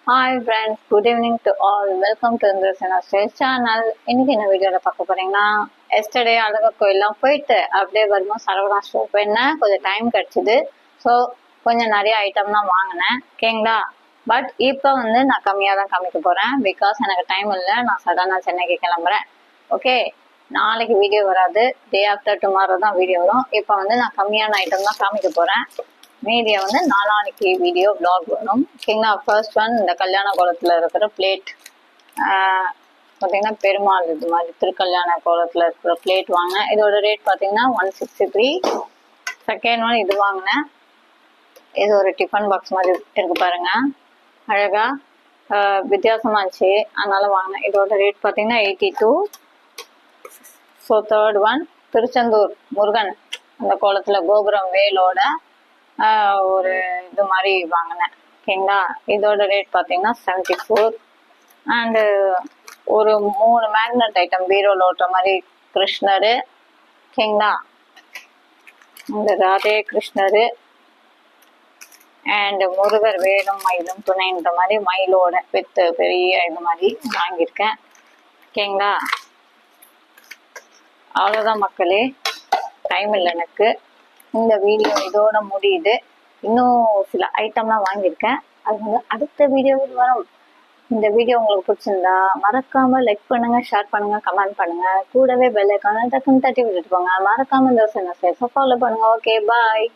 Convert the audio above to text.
Hi friends, good evening to all. Welcome to the Sales channel. இன்னைக்கு என்ன வீடியோல பார்க்க போறீங்கன்னா எஸ்டர்டே அழகா கோயிலாம் போயிட்டு அப்படியே வரும்போது சரவணா ஸ்டோர் போயிருந்தேன். கொஞ்சம் டைம் கிடைச்சிது. ஸோ கொஞ்சம் நிறைய ஐட்டம் தான் வாங்கினேன். ஓகேங்களா? பட் இப்போ வந்து நான் கம்மியாக தான் காமிக்க போறேன். பிகாஸ் எனக்கு டைம் இல்லை. நான் சடனாக சென்னைக்கு கிளம்புறேன். ஓகே, நாளைக்கு வீடியோ வராது. டே ஆஃப்டர் டுமாரோ தான் வீடியோ வரும். இப்போ வந்து நான் கம்மியான ஐட்டம் தான் காமிக்க போறேன். மீடியா வந்து நாளானிக்கு வீடியோ பிளாக் வரும். ஓகேங்களா? ஃபர்ஸ்ட் ஒன் இந்த கல்யாண கோலத்தில் இருக்கிற பிளேட் பார்த்தீங்கன்னா பெருமாள் இது மாதிரி திருக்கல்யாண கோலத்தில் இருக்கிற பிளேட் வாங்கினேன். இதோட ரேட் பார்த்தீங்கன்னா 163. செகண்ட் ஒன் இது வாங்கினேன். இது ஒரு டிஃபன் பாக்ஸ் மாதிரி இருக்கு பாருங்க, அழகா வித்தியாசமா இருந்துச்சு, அதனால வாங்கினேன். இதோட ரேட் பார்த்தீங்கன்னா 82. So third one Tiruchendur Murugan அந்த கோலத்தில் கோபுரம் வேலோட ஒரு இது மாதிரி வாங்கினேன். ஓகேங்களா? இதோட ரேட் பார்த்தீங்கன்னா 74. அண்டு ஒரு 3 மேக்னட் ஐட்டம் பீரோல ஓட்டுற மாதிரி கிருஷ்ணரு. ஓகேங்களா? இந்த ராதே கிருஷ்ணரு அண்ட் முருகர் வேலும் மயிலும் துணைன்ற மாதிரி மயிலோட வித் பெரிய இது மாதிரி வாங்கியிருக்கேன். ஓகேங்களா? அவ்வளோதான் மக்களே, டைம் இல்லை எனக்கு. இந்த வீடியோ இதோட முடியுது. இன்னும் சில ஐட்டம்லாம் வாங்கியிருக்கேன், அது வந்து அடுத்த வீடியோவில் வரும். இந்த வீடியோ உங்களுக்கு பிடிச்சிருந்தா மறக்காம லைக் பண்ணுங்க, ஷேர் பண்ணுங்க, கமெண்ட் பண்ணுங்க. கூடவே பெல் ஐக்கான டக்குன்னு தட்டி விட்டுட்டு போங்க. மறக்காம இந்த ஃபாலோ பண்ணுங்க. ஓகே, பாய்.